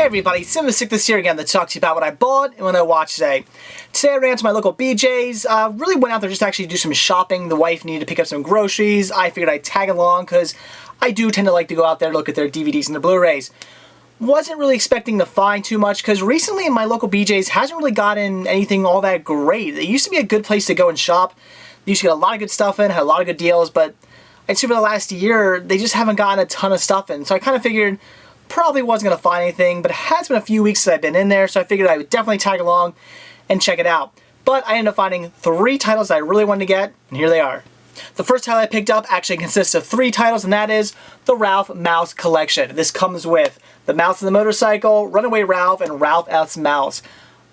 everybody, Sick this here again to talk to you about what I bought and what I watched today. Today I ran to my local BJ's, really went out there just to actually do some shopping. The wife needed to pick up some groceries. I figured I'd tag along because I do tend to like to go out there and look at their DVDs and their Blu-rays. Wasn't really expecting to find too much because recently my local BJ's hasn't really gotten anything all that great. It used to be a good place to go and shop. They used to get a lot of good stuff in, had a lot of good deals, but I'd say for the last year they just haven't gotten a ton of stuff in. So I kind of figured probably wasn't going to find anything, but it has been a few weeks since I've been in there, so I figured I would definitely tag along and check it out. But I ended up finding 3 titles that I really wanted to get, and here they are. The first title I picked up actually consists of 3 titles, and that is the Ralph Mouse Collection. This comes with The Mouse and the Motorcycle, Runaway Ralph, and Ralph S. Mouse.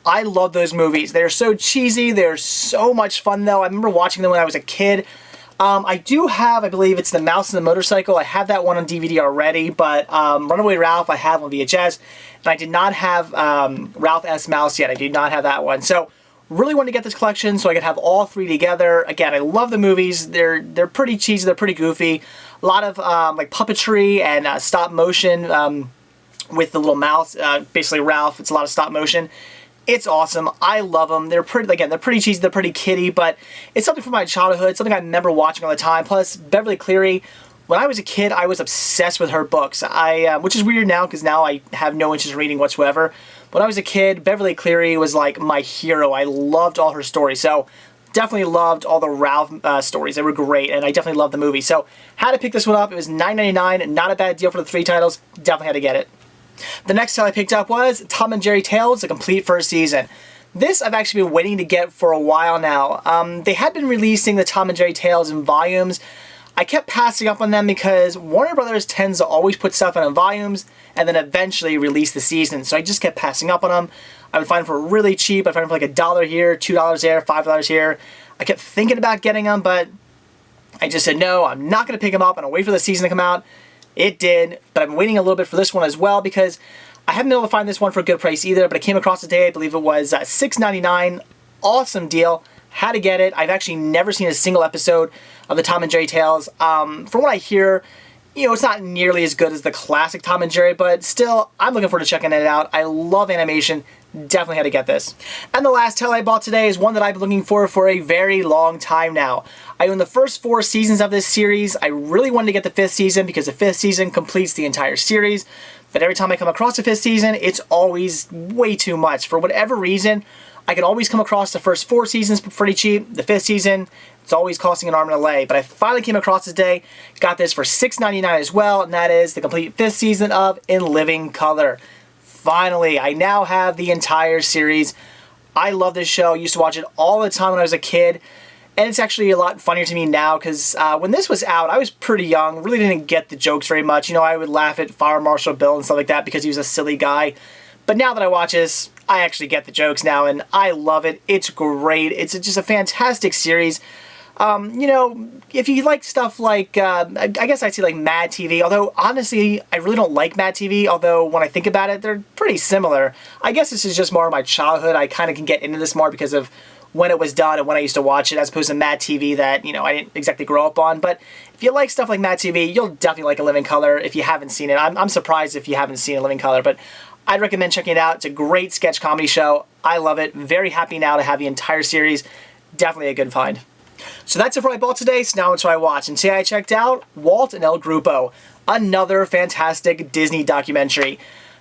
I love those movies. They're so cheesy, they're so much fun though. I remember watching them when I was a kid. I do have, I believe it's The Mouse and the Motorcycle. I have that one on DVD already, but Runaway Ralph I have on VHS, and I did not have Ralph S. Mouse yet. I did not have that one. So really wanted to get this collection so I could have all 3 together. Again, I love the movies. They're pretty cheesy, they're pretty goofy. A lot of like puppetry and stop motion with the little mouse, basically Ralph. It's a lot of stop motion. It's awesome. I love them. They're pretty, again, they're pretty cheesy, they're pretty kiddie, but it's something from my childhood, something I remember watching all the time. Plus, Beverly Cleary, when I was a kid, I was obsessed with her books. Which is weird now, because now I have no interest in reading whatsoever. When I was a kid, Beverly Cleary was like my hero. I loved all her stories, so definitely loved all the Ralph stories. They were great, and I definitely loved the movie. So, had to pick this one up. It was $9.99, not a bad deal for the 3 titles. Definitely had to get it. The next title I picked up was Tom and Jerry Tales, the complete first season. This I've actually been waiting to get for a while now. They had been releasing the Tom and Jerry Tales in volumes. I kept passing up on them because Warner Brothers tends to always put stuff in volumes and then eventually release the season. So I just kept passing up on them. I would find them for really cheap. I'd find them for like $1 here, $2 there, $5 here. I kept thinking about getting them, but I just said no, I'm not going to pick them up and I'll wait for the season to come out. It did, but I'm waiting a little bit for this one as well because I haven't been able to find this one for a good price either, but I came across it today. I believe it was $6.99. Awesome deal. Had to get it. I've actually never seen a single episode of the Tom and Jerry Tales. From what I hear, you know, it's not nearly as good as the classic Tom and Jerry, but still, I'm looking forward to checking it out. I love animation. Definitely had to get this. And the last title I bought today is one that I've been looking for a very long time now. I own the first 4 seasons of this series. I really wanted to get the 5th season because the 5th season completes the entire series. But every time I come across the 5th season, it's always way too much. For whatever reason, I can always come across the first 4 seasons for pretty cheap. The 5th season, it's always costing an arm and a leg. But I finally came across this today, got this for $6.99 as well, and that is the complete 5th season of In Living Color. Finally, I now have the entire series. I love this show. I used to watch it all the time when I was a kid. And it's actually a lot funnier to me now because when this was out, I was pretty young. Really didn't get the jokes very much. You know, I would laugh at Fire Marshal Bill and stuff like that because he was a silly guy. But now that I watch this, I actually get the jokes now, and I love it. It's great. It's just a fantastic series. You know, if you like stuff like, I guess I'd say like Mad TV, although honestly, I really don't like Mad TV, although when I think about it, they're pretty similar. I guess this is just more of my childhood. I kind of can get into this more because of when it was done and when I used to watch it, as opposed to Mad TV that, you know, I didn't exactly grow up on. But if you like stuff like Mad TV, you'll definitely like A Living Color if you haven't seen it. I'm surprised if you haven't seen A Living Color, but I'd recommend checking it out. It's a great sketch comedy show. I love it. Very happy now to have the entire series. Definitely a good find. So that's it for what I bought today, so now it's what I watched. And today I checked out Walt El Grupo, another fantastic Disney documentary.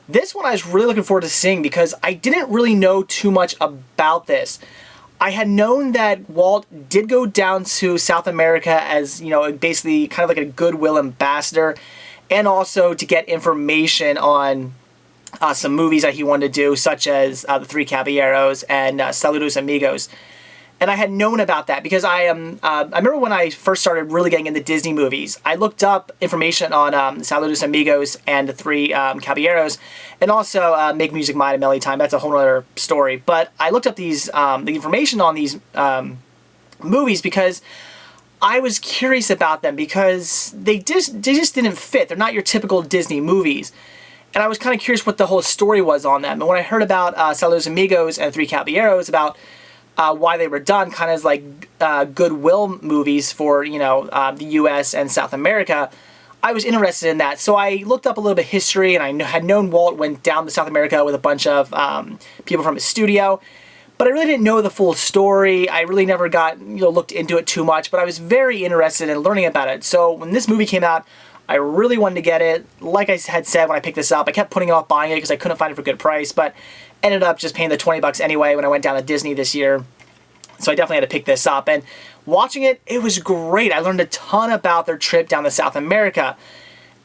This one I was really looking forward to seeing because I didn't really know too much about this. I had known that Walt did go down to South America as, you know, basically kind of like a goodwill ambassador, and also to get information on some movies that he wanted to do, such as The Three Caballeros and Saludos Amigos. And I had known about that because I remember when I first started really getting into Disney movies, I looked up information on Saludos Amigos and The Three Caballeros, and also Make Music Mine and Melody Time. That's a whole other story. But I looked up these the information on these movies because I was curious about them because they just didn't fit. They're not your typical Disney movies. And I was kind of curious what the whole story was on them. And when I heard about Saludos Amigos and Three Caballeros, about why they were done kind of as like goodwill movies for, you know, the U.S. and South America, I was interested in that. So I looked up a little bit of history, and I had known Walt went down to South America with a bunch of people from his studio. But I really didn't know the full story. I really never got, looked into it too much, but I was very interested in learning about it. So when this movie came out, I really wanted to get it. Like I had said when I picked this up, I kept putting off buying it because I couldn't find it for a good price, but ended up just paying the 20 bucks anyway when I went down to Disney this year. So I definitely had to pick this up. And watching it, it was great. I learned a ton about their trip down to South America.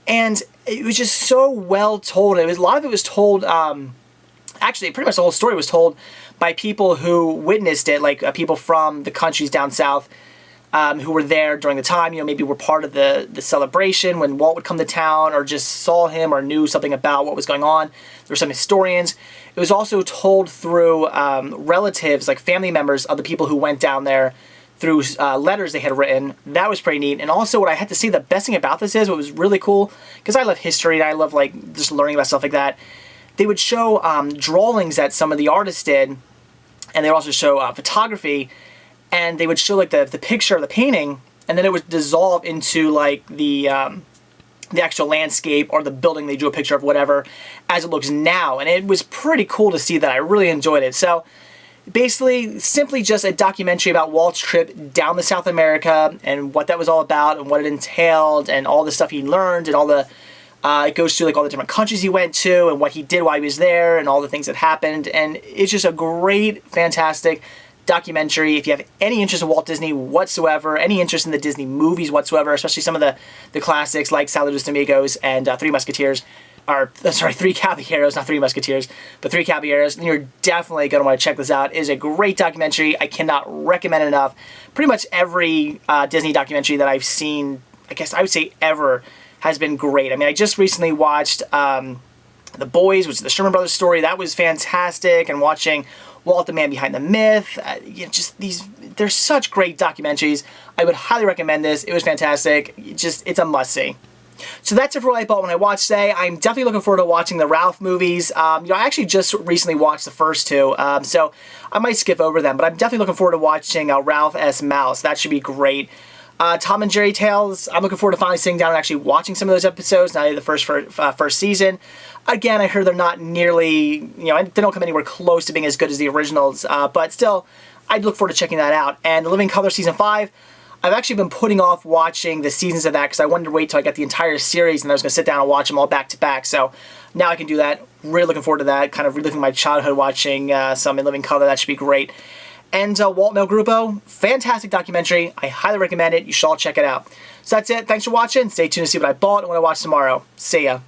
And it was just so well told. A lot of it was told, actually pretty much the whole story was told by people who witnessed it, like people from the countries down south who were there during the time, maybe were part of the celebration when Walt would come to town, or just saw him or knew something about what was going on. There were some historians. It was also told through relatives, like family members of the people who went down there, through letters they had written. That was pretty neat. And also what I had to see, the best thing about this is, what was really cool, because I love history and I love like just learning about stuff like that, they would show drawings that some of the artists did, and they would also show photography, and they would show like the picture of the painting, and then it would dissolve into like the actual landscape or the building they drew a picture of, whatever, as it looks now. And it was pretty cool to see that. I really enjoyed it. So basically, simply just a documentary about Walt's trip down to South America and what that was all about and what it entailed and all the stuff he learned and all the it goes through like all the different countries he went to and what he did while he was there and all the things that happened. And it's just a great, fantastic documentary. If you have any interest in Walt Disney whatsoever, any interest in the Disney movies whatsoever, especially some of the classics like Saludos Amigos and Three Musketeers, or sorry, Three Caballeros, not Three Musketeers, but Three Caballeros, then you're definitely going to want to check this out. It is a great documentary. I cannot recommend it enough. Pretty much every Disney documentary that I've seen, I guess I would say ever, has been great. I mean, I just recently watched The Boys, which is the Sherman Brothers story. That was fantastic. And watching Walt, the Man Behind the Myth, they're such great documentaries. I would highly recommend this. It was fantastic. It's a must-see. So that's it for what I bought when I watched today. I'm definitely looking forward to watching the Ralph movies. I actually just recently watched the first two, so I might skip over them, but I'm definitely looking forward to watching Ralph S. Mouse. That should be great. Tom and Jerry Tales, I'm looking forward to finally sitting down and actually watching some of those episodes, not the first season. Again, I heard they're not nearly, they don't come anywhere close to being as good as the originals, but still, I'd look forward to checking that out. And The Living Color Season 5, I've actually been putting off watching the seasons of that because I wanted to wait till I got the entire series and I was going to sit down and watch them all back to back. So now I can do that. Really looking forward to that. Kind of reliving my childhood watching some in living color. That should be great. And Walt El Grupo, fantastic documentary. I highly recommend it. You should all check it out. So that's it. Thanks for watching. Stay tuned to see what I bought and what I watch tomorrow. See ya.